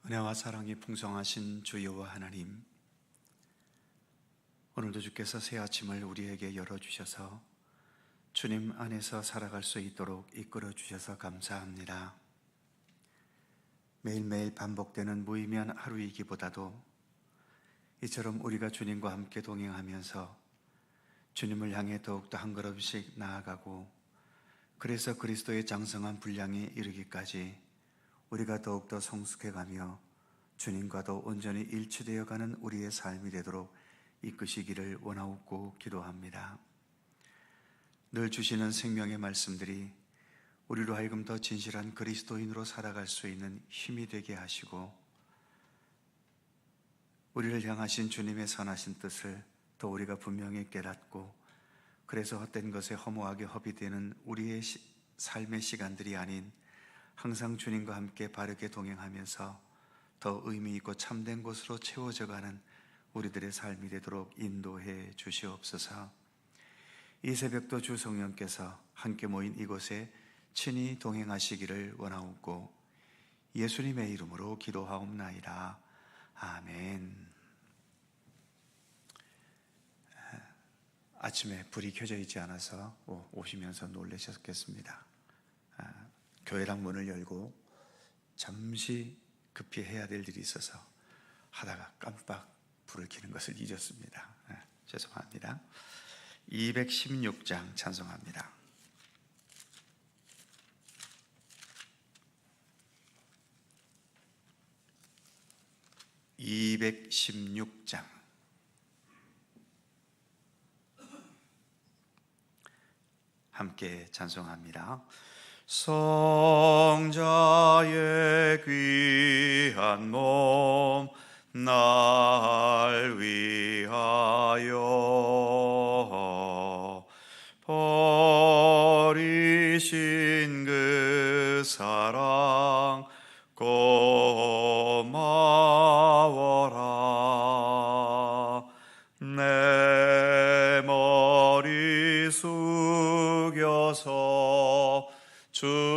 은혜와 사랑이 풍성하신 주 여호와 하나님, 오늘도 주께서 새 아침을 우리에게 열어주셔서 주님 안에서 살아갈 수 있도록 이끌어 주셔서 감사합니다. 매일매일 반복되는 무의미한 하루이기보다도 이처럼 우리가 주님과 함께 동행하면서 주님을 향해 더욱더 한 걸음씩 나아가고, 그래서 그리스도의 장성한 분량에 이르기까지 우리가 더욱더 성숙해가며 주님과도 온전히 일치되어가는 우리의 삶이 되도록 이끄시기를 원하옵고 기도합니다. 늘 주시는 생명의 말씀들이 우리로 하여금 더 진실한 그리스도인으로 살아갈 수 있는 힘이 되게 하시고, 우리를 향하신 주님의 선하신 뜻을 더 우리가 분명히 깨닫고, 그래서 헛된 것에 허무하게 허비되는 우리의 삶의 시간들이 아닌 항상 주님과 함께 바르게 동행하면서 더 의미 있고 참된 곳으로 채워져가는 우리들의 삶이 되도록 인도해 주시옵소서. 이 새벽도 주 성령께서 함께 모인 이곳에 친히 동행하시기를 원하옵고 예수님의 이름으로 기도하옵나이다. 아멘. 아침에 불이 켜져 있지 않아서 오시면서 놀라셨겠습니다. 교회랑 문을 열고 잠시 급히 해야 될 일이 있어서 하다가 깜빡 불을 켜는 것을 잊었습니다. 죄송합니다. 216장 찬송합니다. (216장) 함께 찬송합니다. 성자의 귀한 몸 날 위하여 버리신 그 사랑 고마워라. 내 머리 숙여서 주님께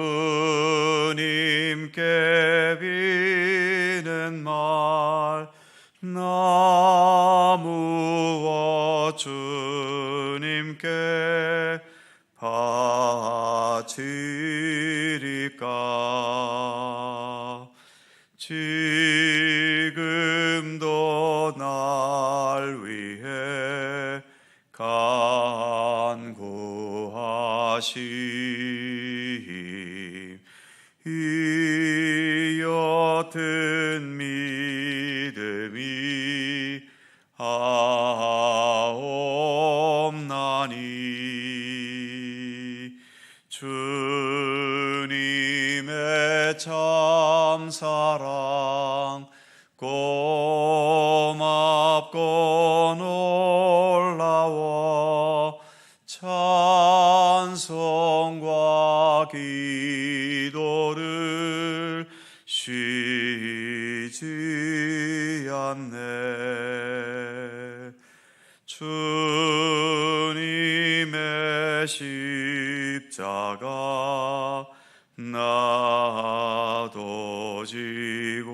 비는 말 나무어 주님께 바치리까. 지금도 날 위해 간구하심 이 옅은 믿음이 하옵나니. 주님의 참사랑 고맙고 놀라워 찬송과 기도를 쉬지 않네. 주님의 십자가 나도 지고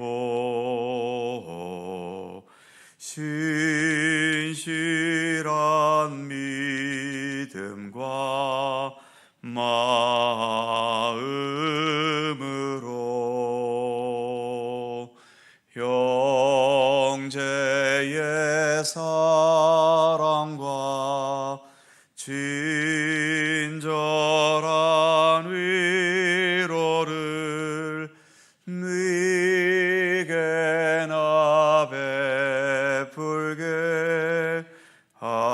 신실한 믿음과 마음으로 형제의 사랑과 친절한 위로를 네게나 베풀게 하옵소서.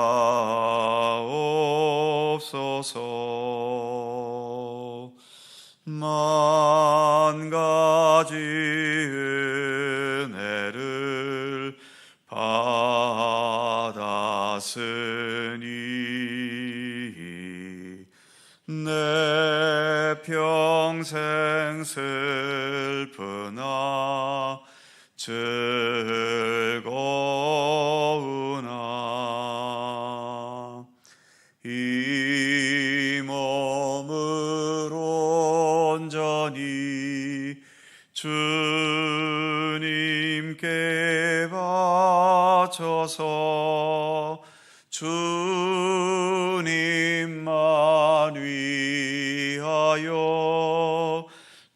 만 가지 은혜를 받았으니 내 평생 슬프나 즐거우나 이 몸을 온전히 주님 하소서. 주님만 위하여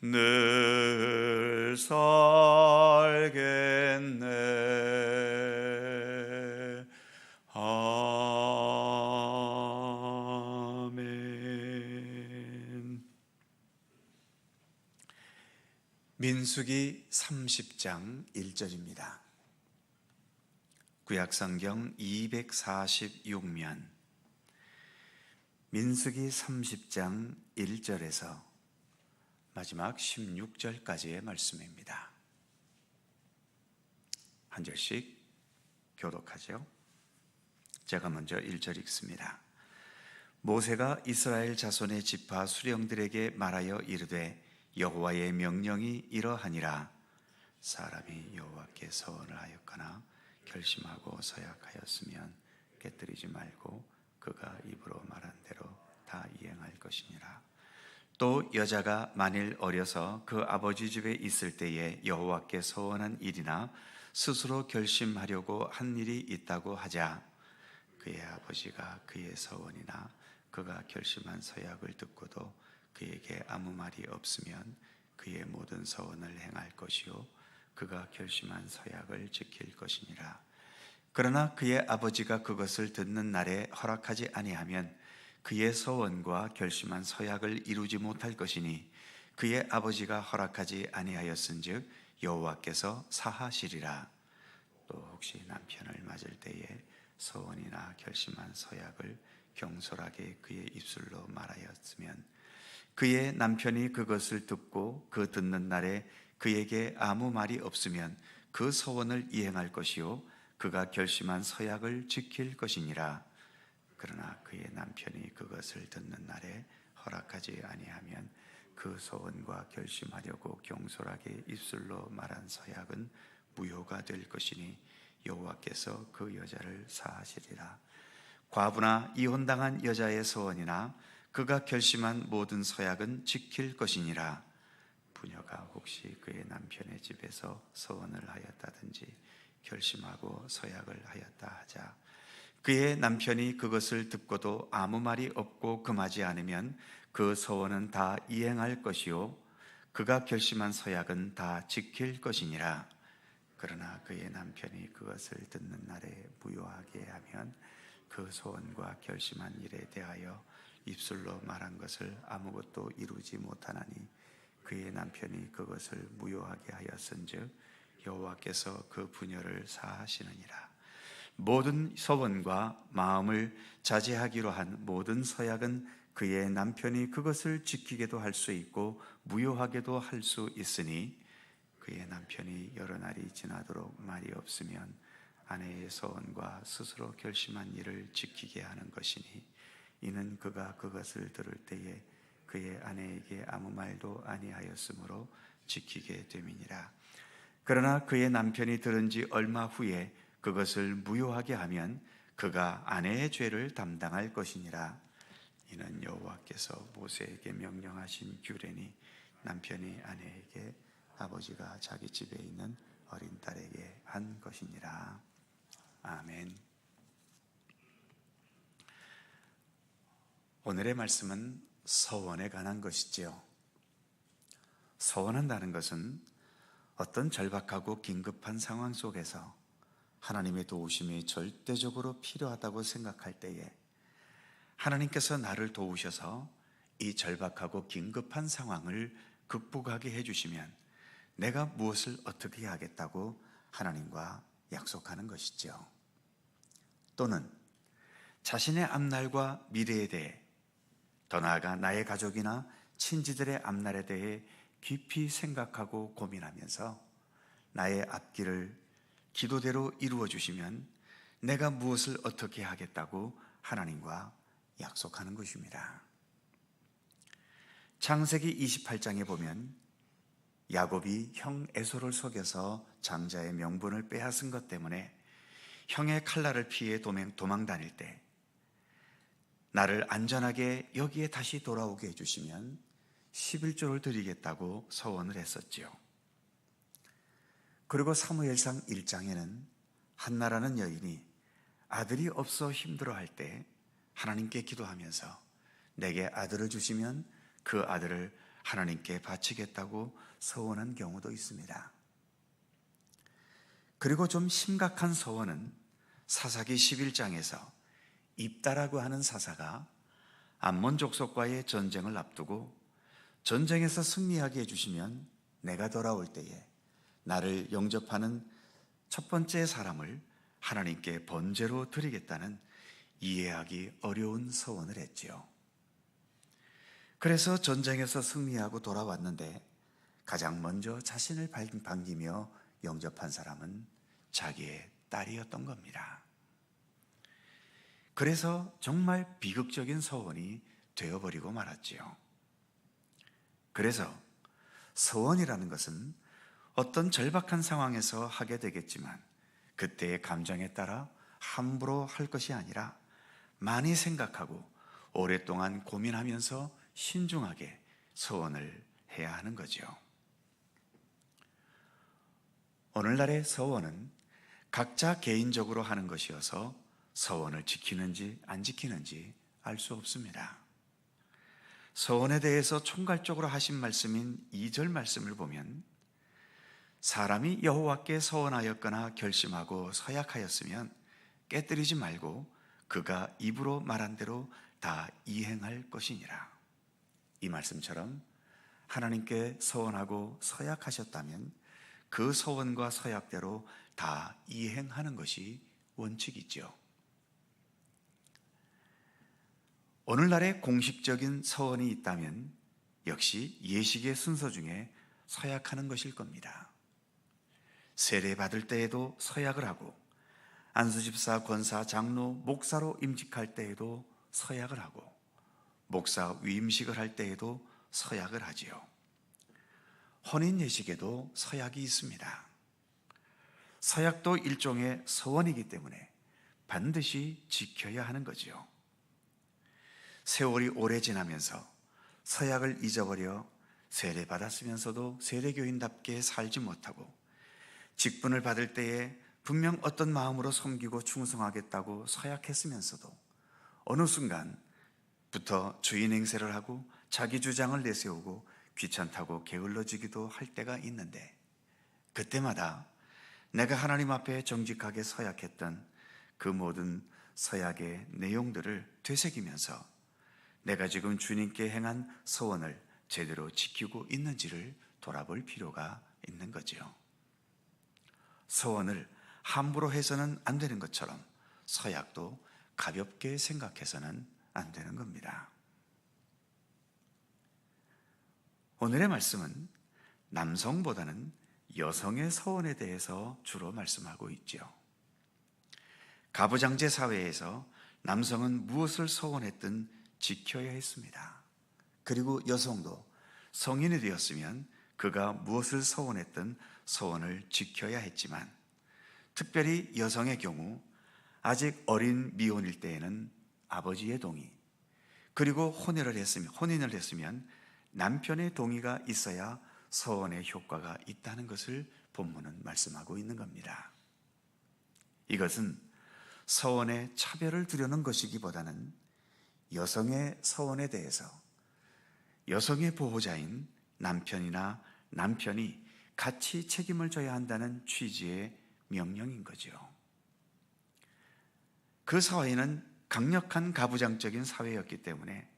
늘 살겠네. 아멘. 민수기 30장 1절입니다. 구약성경 246면 민수기 30장 1절에서 마지막 16절까지의 말씀입니다. 한 절씩 교독하죠. 제가 먼저 1절 읽습니다. 모세가 이스라엘 자손의 지파 수령들에게 말하여 이르되 여호와의 명령이 이러하니라. 사람이 여호와께 서원을 하였거나 결심하고 서약하였으면 깨뜨리지 말고 그가 입으로 말한 대로 다 이행할 것이니라. 또 여자가 만일 어려서 그 아버지 집에 있을 때에 여호와께 서원한 일이나 스스로 결심하려고 한 일이 있다고 하자, 그의 아버지가 그의 서원이나 그가 결심한 서약을 듣고도 그에게 아무 말이 없으면 그의 모든 서원을 행할 것이요 그가 결심한 서약을 지킬 것이니라. 그러나 그의 아버지가 그것을 듣는 날에 허락하지 아니하면 그의 서원과 결심한 서약을 이루지 못할 것이니 그의 아버지가 허락하지 아니하였은즉 여호와께서 사하시리라. 또 혹시 남편을 맞을 때에 서원이나 결심한 서약을 경솔하게 그의 입술로 말하였으면 그의 남편이 그것을 듣고 그 듣는 날에 그에게 아무 말이 없으면 그 서원을 이행할 것이요 그가 결심한 서약을 지킬 것이니라. 그러나 그의 남편이 그것을 듣는 날에 허락하지 아니하면 그 서원과 결심하려고 경솔하게 입술로 말한 서약은 무효가 될 것이니 여호와께서 그 여자를 사하시리라. 과부나 이혼당한 여자의 서원이나 그가 결심한 모든 서약은 지킬 것이니라. 부녀가 혹시 그의 남편의 집에서 서원을 하였다든지 결심하고 서약을 하였다 하자, 그의 남편이 그것을 듣고도 아무 말이 없고 금하지 않으면 그 서원은 다 이행할 것이요 그가 결심한 서약은 다 지킬 것이니라. 그러나 그의 남편이 그것을 듣는 날에 무효하게 하면 그 소원과 결심한 일에 대하여 입술로 말한 것을 아무것도 이루지 못하나니 그의 남편이 그것을 무효하게 하였은즉 여호와께서 그 부녀를 사하시느니라. 모든 서원과 마음을 자제하기로 한 모든 서약은 그의 남편이 그것을 지키게도 할 수 있고 무효하게도 할 수 있으니 그의 남편이 여러 날이 지나도록 말이 없으면 아내의 서원과 스스로 결심한 일을 지키게 하는 것이니 이는 그가 그것을 들을 때에 그의 아내에게 아무 말도 아니하였으므로 지키게 됨이니라. 그러나 그의 남편이 들은 지 얼마 후에 그것을 무효하게 하면 그가 아내의 죄를 담당할 것이니라. 이는 여호와께서 모세에게 명령하신 규례니 남편이 아내에게 아버지가 자기 집에 있는 어린 딸에게 한 것이니라. 아멘. 오늘의 말씀은 서원에 관한 것이지요. 서원한다는 것은 어떤 절박하고 긴급한 상황 속에서 하나님의 도우심이 절대적으로 필요하다고 생각할 때에 하나님께서 나를 도우셔서 이 절박하고 긴급한 상황을 극복하게 해주시면 내가 무엇을 어떻게 하겠다고 하나님과 약속하는 것이죠. 또는 자신의 앞날과 미래에 대해, 더 나아가 나의 가족이나 친지들의 앞날에 대해 깊이 생각하고 고민하면서 나의 앞길을 기도대로 이루어 주시면 내가 무엇을 어떻게 하겠다고 하나님과 약속하는 것입니다. 창세기 28장에 보면 야곱이 형 에서를 속여서 장자의 명분을 빼앗은 것 때문에 형의 칼날을 피해 도망 다닐 때 나를 안전하게 여기에 다시 돌아오게 해주시면 11조를 드리겠다고 서원을 했었지요. 그리고 사무엘상 1장에는 한나라는 여인이 아들이 없어 힘들어할 때 하나님께 기도하면서 내게 아들을 주시면 그 아들을 하나님께 바치겠다고 서원한 경우도 있습니다. 그리고 좀 심각한 서원은 사사기 11장에서 입다라고 하는 사사가 암몬 족속과의 전쟁을 앞두고 전쟁에서 승리하게 해주시면 내가 돌아올 때에 나를 영접하는 첫 번째 사람을 하나님께 번제로 드리겠다는 이해하기 어려운 서원을 했지요. 그래서 전쟁에서 승리하고 돌아왔는데 가장 먼저 자신을 반기며 영접한 사람은 자기의 딸이었던 겁니다. 그래서 정말 비극적인 서원이 되어버리고 말았지요. 그래서 서원이라는 것은 어떤 절박한 상황에서 하게 되겠지만 그때의 감정에 따라 함부로 할 것이 아니라 많이 생각하고 오랫동안 고민하면서 신중하게 서원을 해야 하는 거죠. 오늘날의 서원은 각자 개인적으로 하는 것이어서 서원을 지키는지 안 지키는지 알 수 없습니다. 서원에 대해서 총괄적으로 하신 말씀인 2절 말씀을 보면 사람이 여호와께 서원하였거나 결심하고 서약하였으면 깨뜨리지 말고 그가 입으로 말한 대로 다 이행할 것이니라. 이 말씀처럼 하나님께 서원하고 서약하셨다면 그 서원과 서약대로 다 이행하는 것이 원칙이죠. 오늘날의 공식적인 서원이 있다면 역시 예식의 순서 중에 서약하는 것일 겁니다. 세례받을 때에도 서약을 하고 안수집사, 권사, 장로, 목사로 임직할 때에도 서약을 하고 목사 위임식을 할 때에도 서약을 하지요. 혼인 예식에도 서약이 있습니다. 서약도 일종의 서원이기 때문에 반드시 지켜야 하는 거지요. 세월이 오래 지나면서 서약을 잊어버려 세례받았으면서도 세례교인답게 살지 못하고 직분을 받을 때에 분명 어떤 마음으로 섬기고 충성하겠다고 서약했으면서도 어느 순간부터 주인 행세를 하고 자기 주장을 내세우고 귀찮다고 게을러지기도 할 때가 있는데 그때마다 내가 하나님 앞에 정직하게 서약했던 그 모든 서약의 내용들을 되새기면서 내가 지금 주님께 행한 서원을 제대로 지키고 있는지를 돌아볼 필요가 있는 거죠. 서원을 함부로 해서는 안 되는 것처럼 서약도 가볍게 생각해서는 안 되는 겁니다. 오늘의 말씀은 남성보다는 여성의 서원에 대해서 주로 말씀하고 있죠. 가부장제 사회에서 남성은 무엇을 서원했든 지켜야 했습니다. 그리고 여성도 성인이 되었으면 그가 무엇을 서원했든 서원을 지켜야 했지만 특별히 여성의 경우 아직 어린 미혼일 때에는 아버지의 동의, 그리고 혼인을 했으면 남편의 동의가 있어야 서원의 효과가 있다는 것을 본문은 말씀하고 있는 겁니다. 이것은 서원에 차별을 두려는 것이기보다는 여성의 서원에 대해서 여성의 보호자인 남편이나 남편이 같이 책임을 져야 한다는 취지의 명령인 거죠. 그 사회는 강력한 가부장적인 사회였기 때문에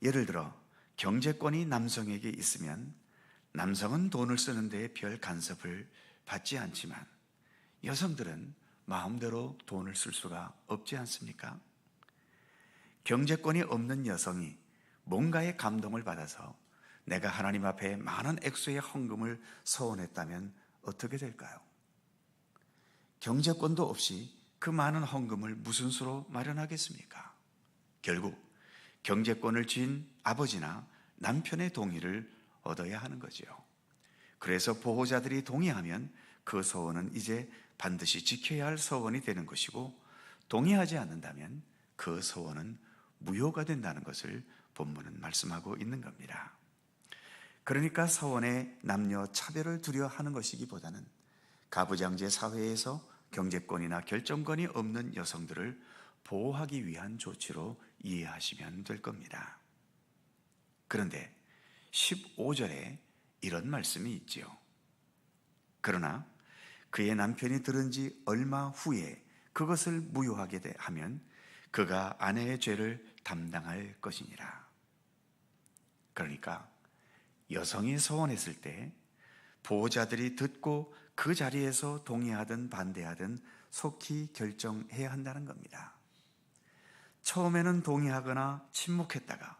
예를 들어 경제권이 남성에게 있으면 남성은 돈을 쓰는 데에 별 간섭을 받지 않지만 여성들은 마음대로 돈을 쓸 수가 없지 않습니까? 경제권이 없는 여성이 뭔가의 감동을 받아서 내가 하나님 앞에 많은 액수의 헌금을 서원했다면 어떻게 될까요? 경제권도 없이 그 많은 헌금을 무슨 수로 마련하겠습니까? 결국 경제권을 쥔 아버지나 남편의 동의를 얻어야 하는 거죠. 그래서 보호자들이 동의하면 그 서원은 이제 반드시 지켜야 할 서원이 되는 것이고 동의하지 않는다면 그 서원은 무효가 된다는 것을 본문은 말씀하고 있는 겁니다. 그러니까 서원에 남녀 차별을 두려 하는 것이기보다는 가부장제 사회에서 경제권이나 결정권이 없는 여성들을 보호하기 위한 조치로 이해하시면 될 겁니다. 그런데 15절에 이런 말씀이 있지요. 그러나 그의 남편이 들은 지 얼마 후에 그것을 무효하게 하면 그가 아내의 죄를 담당할 것이니라. 그러니까 여성이 서원했을 때 보호자들이 듣고 그 자리에서 동의하든 반대하든 속히 결정해야 한다는 겁니다. 처음에는 동의하거나 침묵했다가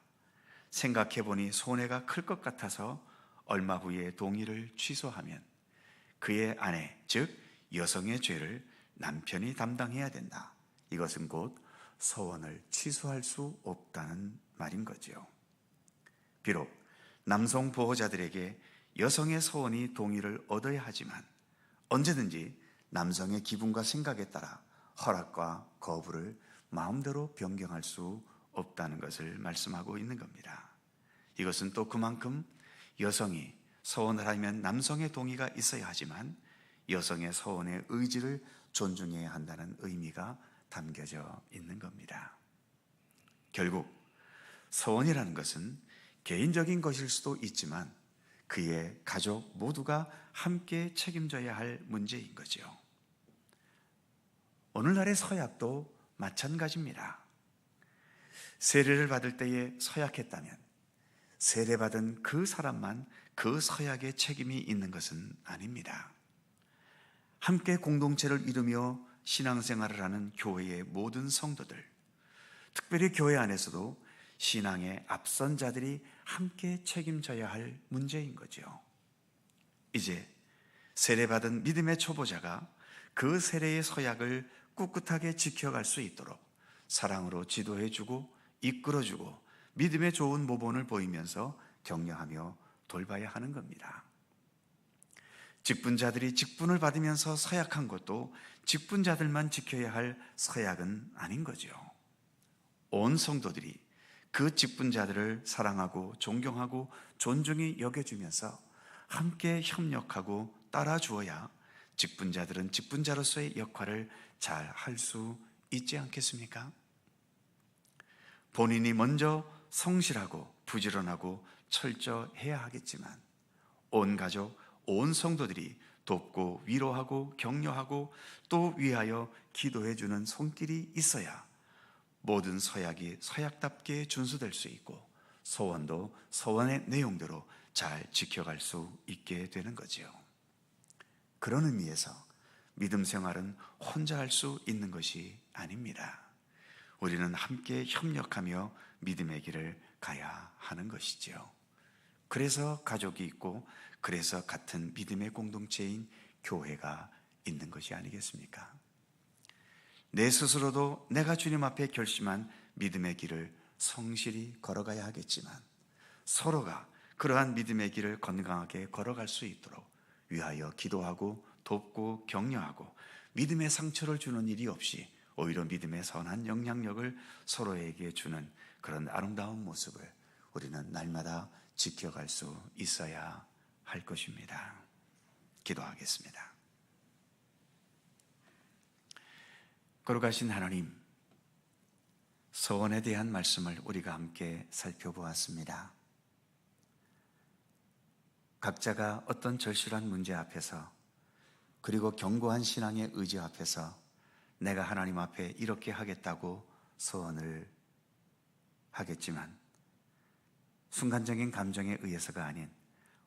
생각해보니 손해가 클 것 같아서 얼마 후에 동의를 취소하면 그의 아내, 즉 여성의 죄를 남편이 담당해야 된다. 이것은 곧 서원을 취소할 수 없다는 말인 거죠. 비록 남성 보호자들에게 여성의 서원이 동의를 얻어야 하지만 언제든지 남성의 기분과 생각에 따라 허락과 거부를 마음대로 변경할 수 없다는 것을 말씀하고 있는 겁니다. 이것은 또 그만큼 여성이 서원을 하면 남성의 동의가 있어야 하지만 여성의 서원의 의지를 존중해야 한다는 의미가 담겨져 있는 겁니다. 결국 서원이라는 것은 개인적인 것일 수도 있지만 그의 가족 모두가 함께 책임져야 할 문제인 거죠. 오늘날의 서약도 마찬가지입니다. 세례를 받을 때에 서약했다면 세례받은 그 사람만 그 서약에 책임이 있는 것은 아닙니다. 함께 공동체를 이루며 신앙생활을 하는 교회의 모든 성도들, 특별히 교회 안에서도 신앙의 앞선 자들이 함께 책임져야 할 문제인 거죠. 이제 세례받은 믿음의 초보자가 그 세례의 서약을 꿋꿋하게 지켜갈 수 있도록 사랑으로 지도해주고 이끌어주고 믿음의 좋은 모본을 보이면서 격려하며 돌봐야 하는 겁니다. 직분자들이 직분을 받으면서 서약한 것도 직분자들만 지켜야 할 서약은 아닌 거죠. 온 성도들이 그 직분자들을 사랑하고 존경하고 존중히 여겨주면서 함께 협력하고 따라주어야 직분자들은 직분자로서의 역할을 잘 할 수 있지 않겠습니까? 본인이 먼저 성실하고 부지런하고 철저해야 하겠지만 온 가족, 온 성도들이 돕고 위로하고 격려하고 또 위하여 기도해주는 손길이 있어야 모든 서약이 서약답게 준수될 수 있고 서원도 서원의 내용대로 잘 지켜갈 수 있게 되는 거지요. 그런 의미에서 믿음 생활은 혼자 할 수 있는 것이 아닙니다. 우리는 함께 협력하며 믿음의 길을 가야 하는 것이지요. 그래서 가족이 있고 그래서 같은 믿음의 공동체인 교회가 있는 것이 아니겠습니까? 내 스스로도 내가 주님 앞에 결심한 믿음의 길을 성실히 걸어가야 하겠지만 서로가 그러한 믿음의 길을 건강하게 걸어갈 수 있도록 위하여 기도하고 돕고 격려하고 믿음의 상처를 주는 일이 없이 오히려 믿음의 선한 영향력을 서로에게 주는 그런 아름다운 모습을 우리는 날마다 지켜갈 수 있어야 할 것입니다. 기도하겠습니다. 거룩하신 하나님, 서원에 대한 말씀을 우리가 함께 살펴보았습니다. 각자가 어떤 절실한 문제 앞에서 그리고 견고한 신앙의 의지 앞에서 내가 하나님 앞에 이렇게 하겠다고 서원을 하겠지만 순간적인 감정에 의해서가 아닌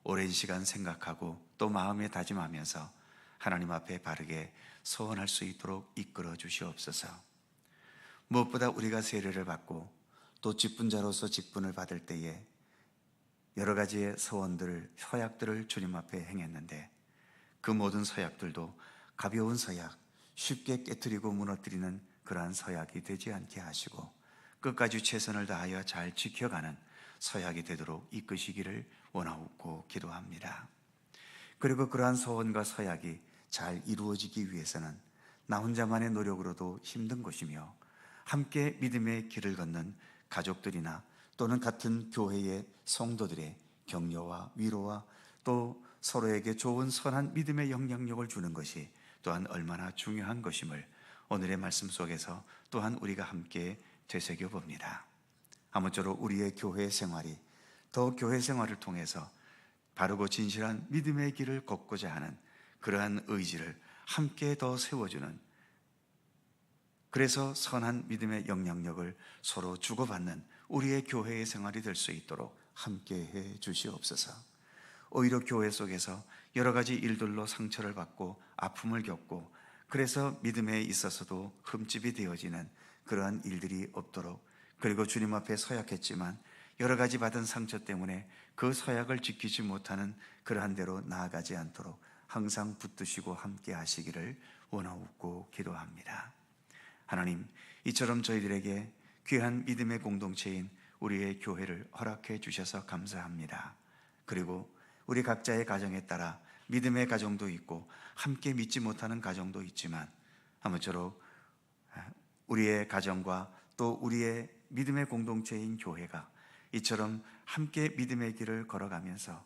오랜 시간 생각하고 또 마음에 다짐하면서 하나님 앞에 바르게 서원할 수 있도록 이끌어 주시옵소서. 무엇보다 우리가 세례를 받고 또 직분자로서 직분을 받을 때에 여러 가지의 서원들, 서약들을 주님 앞에 행했는데 그 모든 서약들도 가벼운 서약, 쉽게 깨트리고 무너뜨리는 그러한 서약이 되지 않게 하시고 끝까지 최선을 다하여 잘 지켜가는 서약이 되도록 이끄시기를 원하고 기도합니다. 그리고 그러한 서원과 서약이 잘 이루어지기 위해서는 나 혼자만의 노력으로도 힘든 것이며 함께 믿음의 길을 걷는 가족들이나 또는 같은 교회의 성도들의 격려와 위로와 또 서로에게 좋은 선한 믿음의 영향력을 주는 것이 또한 얼마나 중요한 것임을 오늘의 말씀 속에서 또한 우리가 함께 되새겨 봅니다. 아무쪼록 우리의 교회 생활이 더 교회 생활을 통해서 바르고 진실한 믿음의 길을 걷고자 하는 그러한 의지를 함께 더 세워주는, 그래서 선한 믿음의 영향력을 서로 주고받는 우리의 교회의 생활이 될 수 있도록 함께해 주시옵소서. 오히려 교회 속에서 여러 가지 일들로 상처를 받고 아픔을 겪고 그래서 믿음에 있어서도 흠집이 되어지는 그러한 일들이 없도록, 그리고 주님 앞에 서약했지만 여러 가지 받은 상처 때문에 그 서약을 지키지 못하는 그러한 대로 나아가지 않도록 항상 붙드시고 함께 하시기를 원하옵고 기도합니다. 하나님, 이처럼 저희들에게 귀한 믿음의 공동체인 우리의 교회를 허락해 주셔서 감사합니다. 그리고 우리 각자의 가정에 따라 믿음의 가정도 있고 함께 믿지 못하는 가정도 있지만 아무쪼록 우리의 가정과 또 우리의 믿음의 공동체인 교회가 이처럼 함께 믿음의 길을 걸어가면서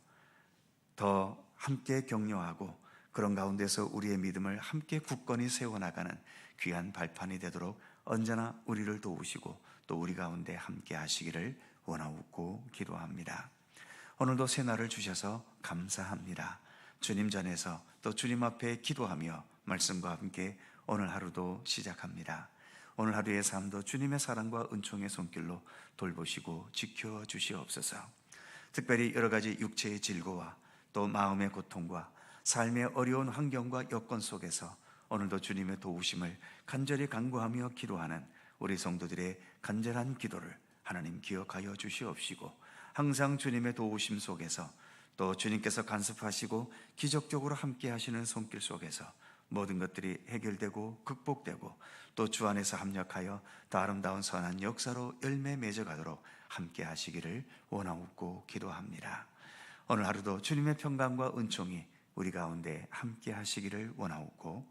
더 함께 격려하고 그런 가운데서 우리의 믿음을 함께 굳건히 세워나가는 귀한 발판이 되도록 언제나 우리를 도우시고 또 우리 가운데 함께 하시기를 원하옵고 기도합니다. 오늘도 새 날을 주셔서 감사합니다. 주님 전에서 또 주님 앞에 기도하며 말씀과 함께 오늘 하루도 시작합니다. 오늘 하루의 삶도 주님의 사랑과 은총의 손길로 돌보시고 지켜주시옵소서. 특별히 여러 가지 육체의 질고와 또 마음의 고통과 삶의 어려운 환경과 여건 속에서 오늘도 주님의 도우심을 간절히 간구하며 기도하는 우리 성도들의 간절한 기도를 하나님 기억하여 주시옵시고, 항상 주님의 도우심 속에서 또 주님께서 간섭하시고 기적적으로 함께 하시는 손길 속에서 모든 것들이 해결되고 극복되고 또 주 안에서 합력하여 더 아름다운 선한 역사로 열매 맺어가도록 함께 하시기를 원하옵고 기도합니다. 오늘 하루도 주님의 평강과 은총이 우리 가운데 함께 하시기를 원하옵고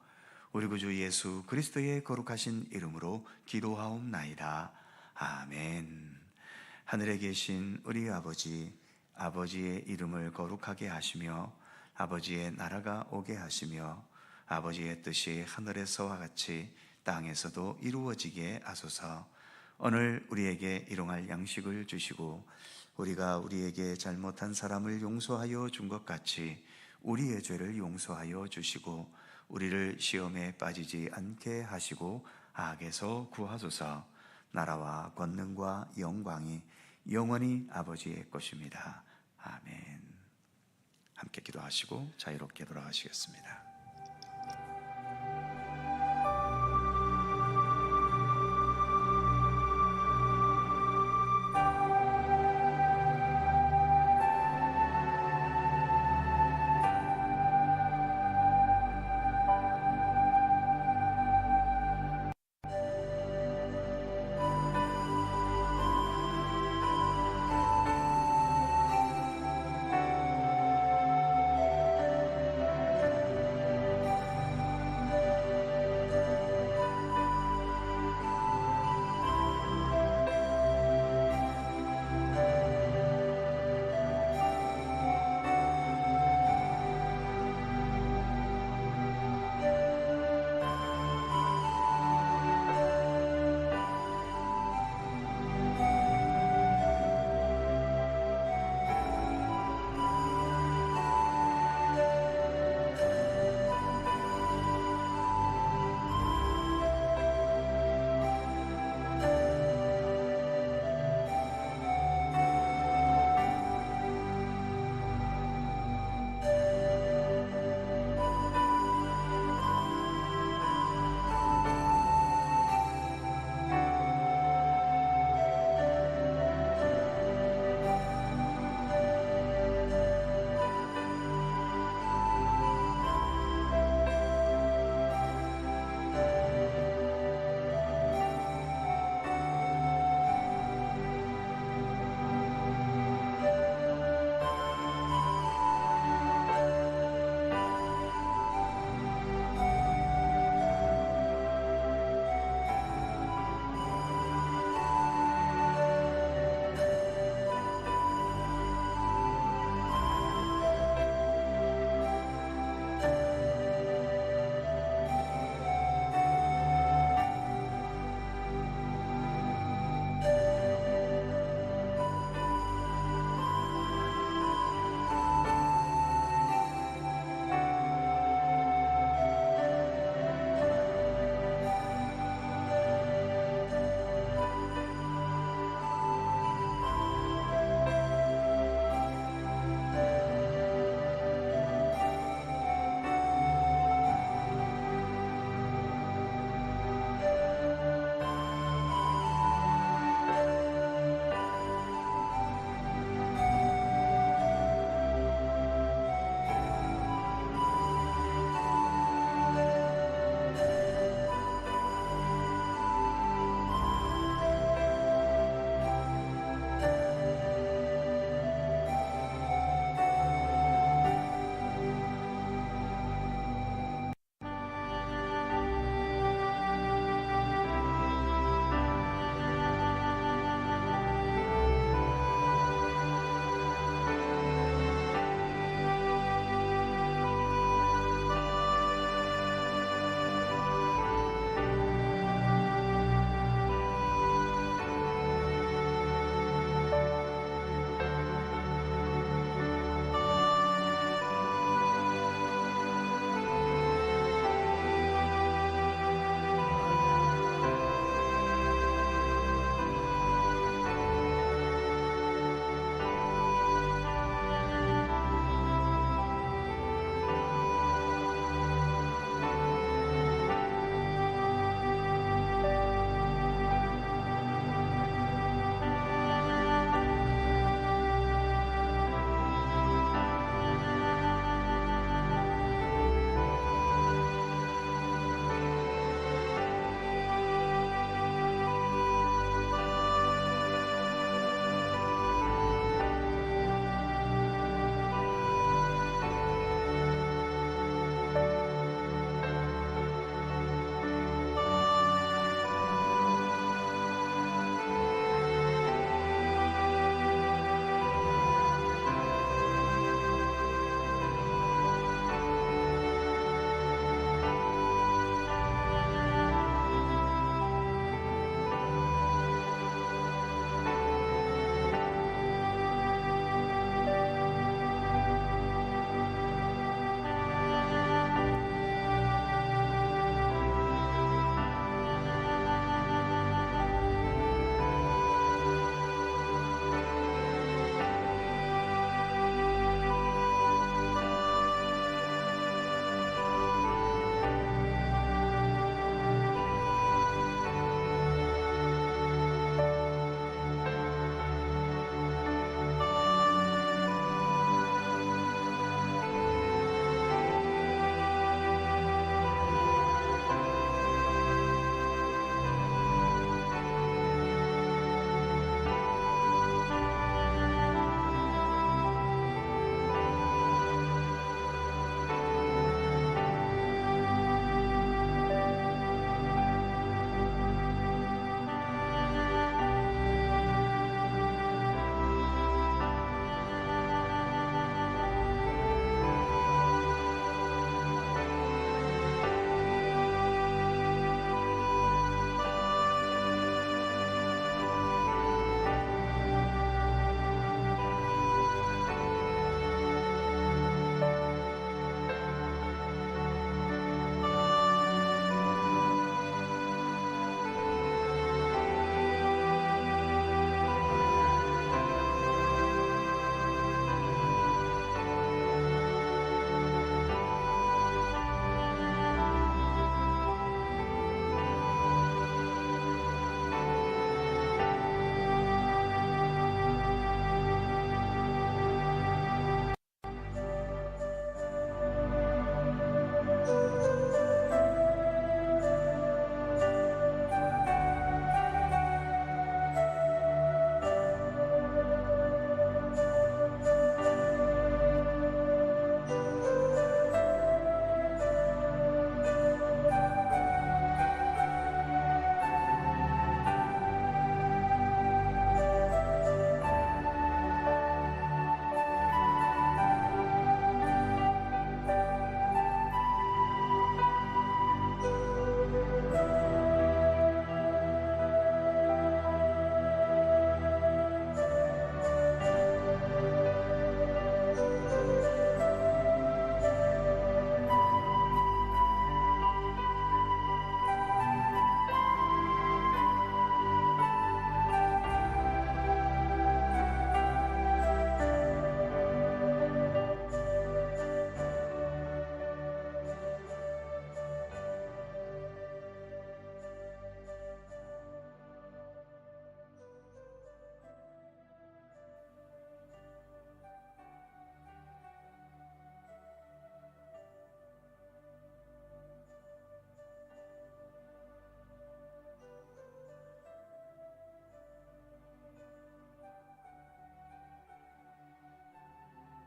우리 구주 예수 그리스도의 거룩하신 이름으로 기도하옵나이다. 아멘. 하늘에 계신 우리 아버지, 아버지의 이름을 거룩하게 하시며 아버지의 나라가 오게 하시며 아버지의 뜻이 하늘에서와 같이 땅에서도 이루어지게 하소서. 오늘 우리에게 일용할 양식을 주시고 우리가 우리에게 잘못한 사람을 용서하여 준 것 같이 우리의 죄를 용서하여 주시고 우리를 시험에 빠지지 않게 하시고 악에서 구하소서. 나라와 권능과 영광이 영원히 아버지의 것입니다. 아멘. 함께 기도하시고 자유롭게 돌아가시겠습니다.